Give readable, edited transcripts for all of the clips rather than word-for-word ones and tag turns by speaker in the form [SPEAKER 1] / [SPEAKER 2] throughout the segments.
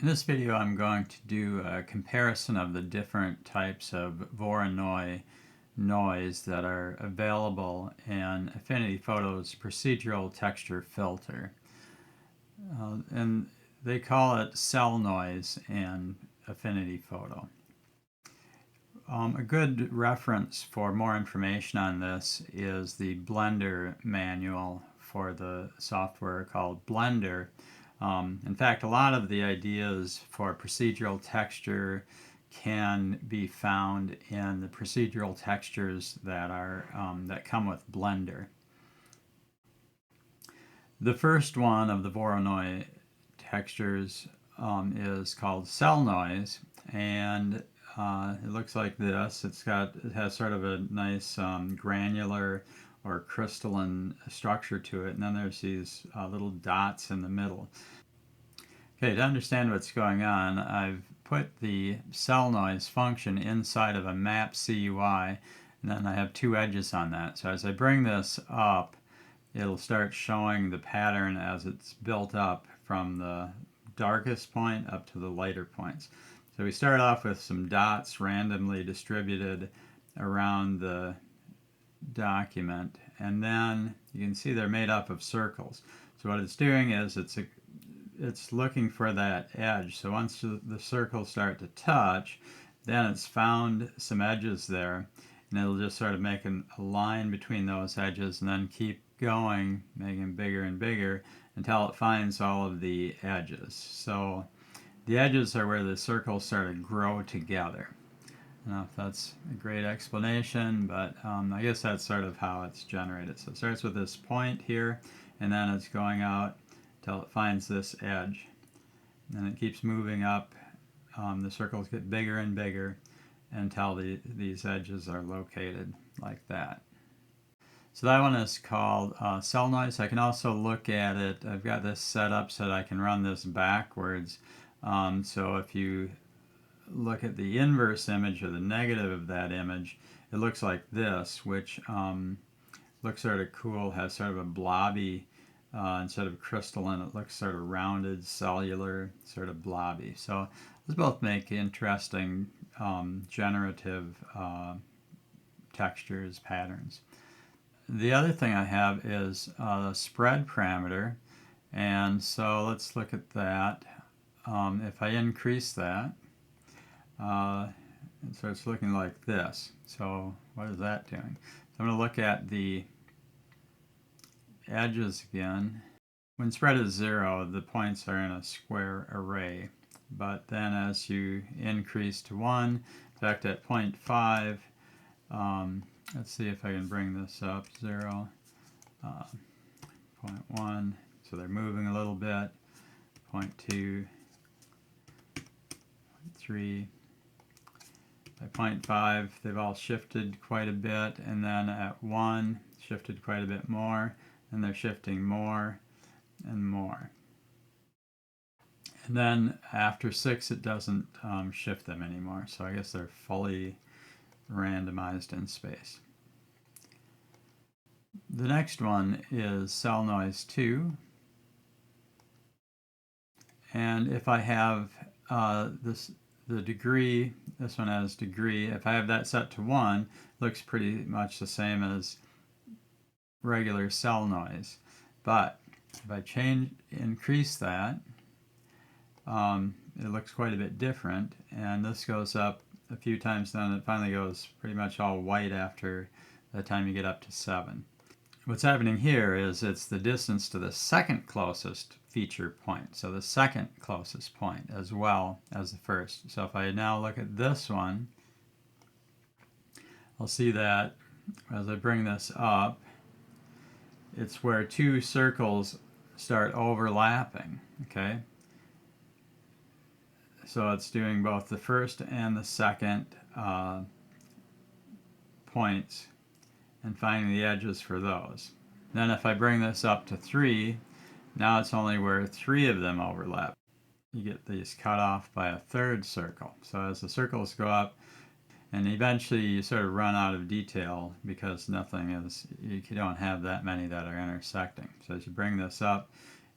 [SPEAKER 1] In this video, I'm going to do a comparison of the different types of Voronoi noise that are available in Affinity Photo's procedural texture filter. And they call it cell noise in Affinity Photo. A good reference for more information on this is the Blender manual for the software called Blender. In fact, a lot of the ideas for procedural texture can be found in the procedural textures that come with Blender. The first one of the Voronoi textures is called cell noise, and it looks like this. It has sort of a nice granular or crystalline structure to it, and then there's these little dots in the middle. Okay, to understand what's going on, I've put the cell noise function inside of a mapcui, and then I have two edges on that. So as I bring this up, it'll start showing the pattern as it's built up from the darkest point up to the lighter points. So we start off with some dots randomly distributed around the document, and then you can see they're made up of circles. So what it's doing is it's looking for that edge. So once the circles start to touch, then it's found some edges there, and it'll just sort of make a line between those edges and then keep going, making them bigger and bigger until it finds all of the edges. So the edges are where the circles sort of grow together. I don't know if that's a great explanation, but I guess that's sort of how it's generated. So it starts with this point here, and then it's going out until it finds this edge. And it keeps moving up. The circles get bigger and bigger until these edges are located like that. So that one is called cell noise. I can also look at it. I've got this set up so that I can run this backwards. So if you look at the inverse image or the negative of that image, it looks like this, which looks sort of cool, has sort of a blobby, instead of crystalline, it looks sort of rounded, cellular, sort of blobby. So those both make interesting generative textures, patterns. The other thing I have is the spread parameter, and so let's look at that. If I increase that, it starts looking like this. So what is that doing? So I'm going to look at the edges again. When spread is 0, the points are in a square array. But then as you increase to 1, in fact at 0.5, let's see if I can bring this up, 0, 0.1, so they're moving a little bit, 0.2, 0.3, by 0.5 they've all shifted quite a bit, and then at 1 shifted quite a bit more, and they're shifting more and more. And then after 6 it doesn't shift them anymore, so I guess they're fully randomized in space. The next one is cell noise 2, and if I have the degree, this one has degree, if I have that set to 1, it looks pretty much the same as regular cell noise. But if I increase that, it looks quite a bit different, and this goes up a few times, then it finally goes pretty much all white after the time you get up to 7. What's happening here is it's the distance to the second closest feature point, so the second closest point as well as the first. So if I now look at this one, I'll see that as I bring this up, it's where two circles start overlapping, okay? So it's doing both the first and the second points and finding the edges for those. Then if I bring this up to 3, now it's only where 3 of them overlap. You get these cut off by a third circle. So as the circles go up, and eventually you sort of run out of detail because you don't have that many that are intersecting. So as you bring this up,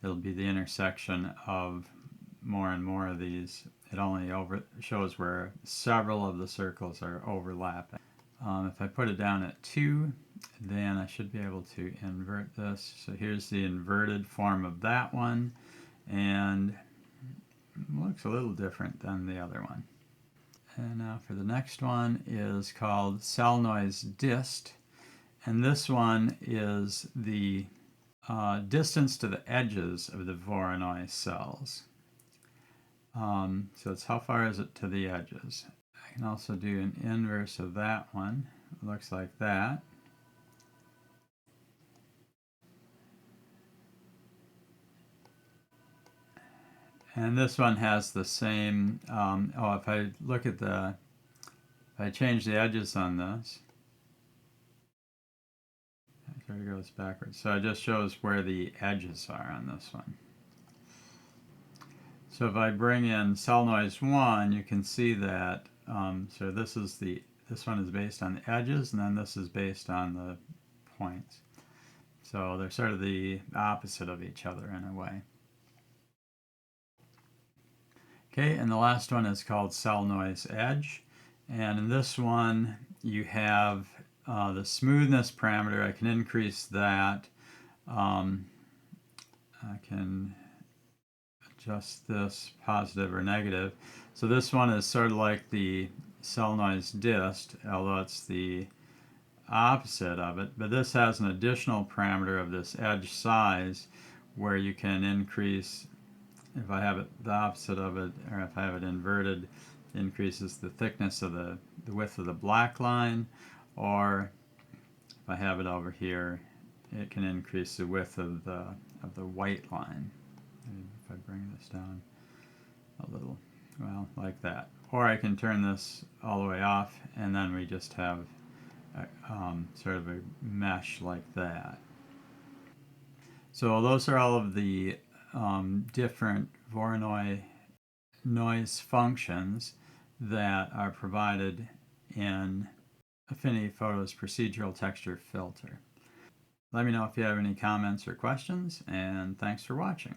[SPEAKER 1] it'll be the intersection of more and more of these, it only shows where several of the circles are overlapping. If I put it down at 2, then I should be able to invert this. So here's the inverted form of that one, and it looks a little different than the other one. And now for the next one is called cellnoiseedist, and this one is the distance to the edges of the Voronoi cells. So it's how far is it to the edges. I can also do an inverse of that one. It looks like that. And this one has the same, if I look at if I change the edges on this, it sort of goes backwards. So it just shows where the edges are on this one. So if I bring in cell noise 1, you can see that, so this one is based on the edges, and then this is based on the points. So they're sort of the opposite of each other in a way. Okay, and the last one is called cellnoiseedge, and in this one you have the smoothness parameter. I can increase that. I can adjust this positive or negative. So this one is sort of like the cellnoisedist, although it's the opposite of it, but this has an additional parameter of this edge size where you can increase. If I have it the opposite of it, or if I have it inverted, it increases the thickness of the width of the black line, or if I have it over here, it can increase the width of the white line. And if I bring this down a little, well, like that. Or I can turn this all the way off, and then we just have sort of a mesh like that. So those are all of the different Voronoi noise functions that are provided in Affinity Photo's procedural texture filter. Let me know if you have any comments or questions, and thanks for watching.